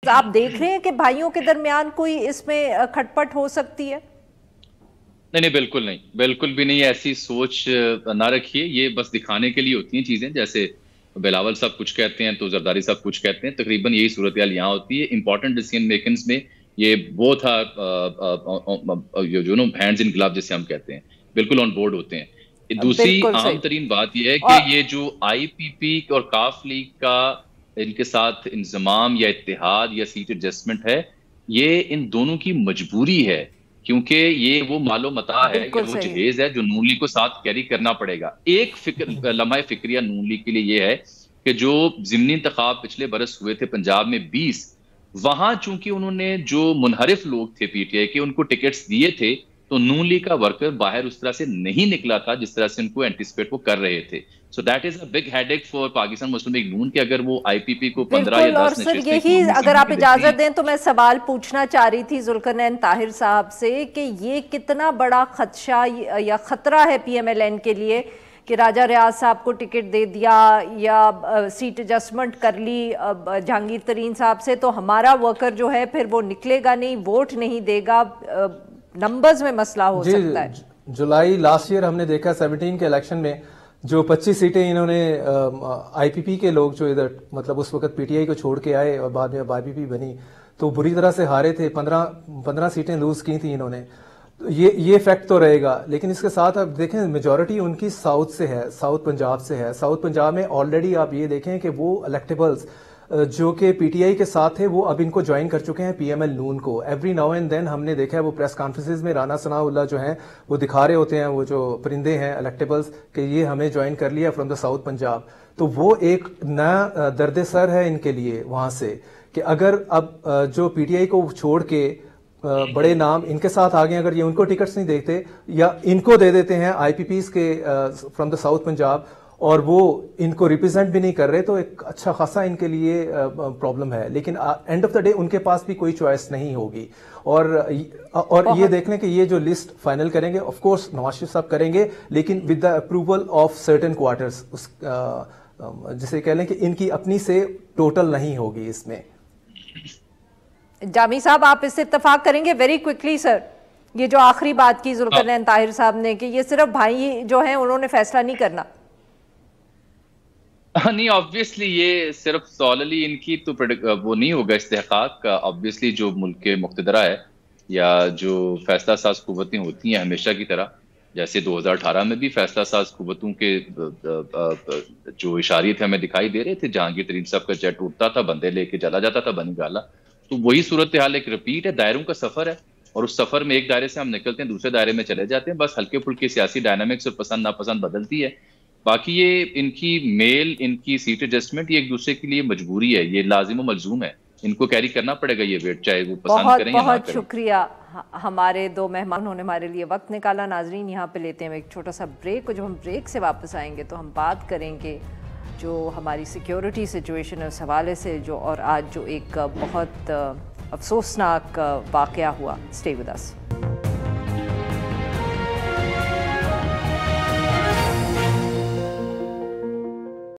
आप देख रहे हैं कि भाइयों के दरमियान कोई इसमें खटपट हो सकती है? नहीं नहीं, बिल्कुल नहीं, बिल्कुल भी नहीं। ऐसी सोच ना रखिए। ये बस दिखाने के लिए होती हैं चीजें। जैसे बिलावल साहब कुछ कहते हैं तो जरदारी साहब कुछ कहते हैं, तकरीबन यही सूरत हाल यहाँ होती है। इंपॉर्टेंट डिसीजन मेकिंग्स में ये वो था, जो नो हैंड्स इन ग्लव जिसे हम कहते हैं, बिल्कुल ऑन बोर्ड होते हैं। दूसरी बिल्कुल आम सही। तरीन बात यह है कि और ये जो आईपीपी और काफ लीग का इनके साथ इंजमाम या इत्तेहाद या सीट एडजस्टमेंट है, ये इन दोनों की मजबूरी है। क्योंकि ये वो मालो मता है या बिल्कुल वो सही। जहेज है जो नून लीग को साथ कैरी करना पड़ेगा। एक फिक्र लम्हा फिक्रिया नून लीग के लिए ये है कि जो जिमनी इंतखाब पिछले बरस हुए थे पंजाब में 20, वहां चूंकि उन्होंने जो मुनहरिफ लोग थे पीटीआई के उनको टिकट्स दिए थे, तो नून लीग का वर्कर बाहर उस तरह से नहीं निकला था जिस तरह से उनको एंटिसिपेट वो कर रहे थे। So that is a big headache for Pakistan Muslim League Noon कि अगर वो आईपीपी को 15 या बिल्कुल। और 10 सर नशिस्तें यही, इकोनॉमी अगर असेंबली आप में देते इजाजत हैं। दें तो मैं सवाल पूछना चाह रही थी जुल्करनैन ताहिर साहब से कि ये कितना बड़ा खदशा या खतरा है पीएमएलएन के लिए कि राजा रियाज साहब को टिकट दे दिया या सीट एडजस्टमेंट कर ली जहांगीर तरीन साहब से, तो हमारा वर्कर जो है फिर वो निकलेगा नहीं, वोट नहीं देगा, नंबर्स में मसला हो जी। सकता है। जुलाई लास्ट ईयर हमने देखा 17 के इलेक्शन में जो 25 सीटें इन्होंने आईपीपी के लोग जो इधर मतलब उस वक्त पीटीआई को छोड़ के आए और बाद में आईपीपी बनी तो बुरी तरह से हारे थे। 15 सीटें लूज की थी इन्होंने। तो ये फैक्ट तो रहेगा, लेकिन इसके साथ आप देखें मेजॉरिटी उनकी साउथ से है, साउथ पंजाब से है। साउथ पंजाब में ऑलरेडी आप ये देखें कि वो इलेक्टेबल्स जो कि पीटीआई के साथ है वो अब इनको ज्वाइन कर चुके हैं पीएमएल नून को। एवरी नाउ एंड देन हमने देखा है वो प्रेस कॉन्फ्रेंसेस में राना सनाउल्लाह जो हैं वो दिखा रहे होते हैं, वो जो परिंदे हैं इलेक्टेबल्स, कि ये हमें ज्वाइन कर लिया फ्रॉम द साउथ पंजाब। तो वो एक नया दर्द सर है इनके लिए वहां से, कि अगर अब जो पीटीआई को छोड़ के बड़े नाम इनके साथ आ गए, अगर ये उनको टिकट्स नहीं देते या इनको दे देते हैं आईपीपीज के फ्रॉम द साउथ पंजाब और वो इनको रिप्रेजेंट भी नहीं कर रहे, तो एक अच्छा खासा इनके लिए प्रॉब्लम है। लेकिन एंड ऑफ द डे उनके पास भी कोई चॉइस नहीं होगी। और ये देख लें कि ये जो लिस्ट फाइनल करेंगे ऑफ कोर्स नवाज शरीफ साहब करेंगे, लेकिन with the approval of certain quarters, जिसे कह लें कि इनकी अपनी से टोटल नहीं होगी इसमें। जामी साहब, आप इससे इत्तेफाक करेंगे? वेरी क्विकली सर, ये जो आखिरी बात की जुल्करनैन ताहिर साहब ने कि ये सिर्फ भाई जो हैं उन्होंने फैसला नहीं करना। नहीं, ऑब्वियसली ये सिर्फ सॉलली इनकी तो वो नहीं होगा इस्तेहकाक। ऑब्वियसली जो मुल्क के मुक्तदरा है या जो फैसला साज कुव्वतें होती हैं हमेशा की तरह, जैसे 2018 में भी फैसला साज कुव्वतों के जो इशारियत हमें दिखाई दे रहे थे, जहांगीर तरीन साहब का जेट उठता था, बंदे लेके चला जाता था बनी गाला। तो वही सूरत हाल एक रिपीट है। दायरों का सफर है और उस सफर में एक दायरे से हम निकलते हैं दूसरे दायरे में चले जाते हैं। बस हल्के फुल्के सियासी डायनामिक्स और पसंद नापसंद बदलती है। बाकी ये इनकी मेल, इनकी सीट एडजस्टमेंट, ये एक दूसरे के लिए मजबूरी है, ये लाजिम मलजूम है, इनको कैरी करना पड़ेगा ये वेट, चाहे वो पसंद बहुत करें या ना बहुत करें। शुक्रिया। हमारे दो मेहमान, उन्होंने हमारे लिए वक्त निकाला। नाजरीन, यहाँ पे लेते हैं एक छोटा सा ब्रेक, और जब हम ब्रेक से वापस आएंगे तो हम बात करेंगे जो हमारी सिक्योरिटी सिचुएशन है उस हवाले से, जो और आज जो एक बहुत अफसोसनाक वाक़या हुआ। Stay with us.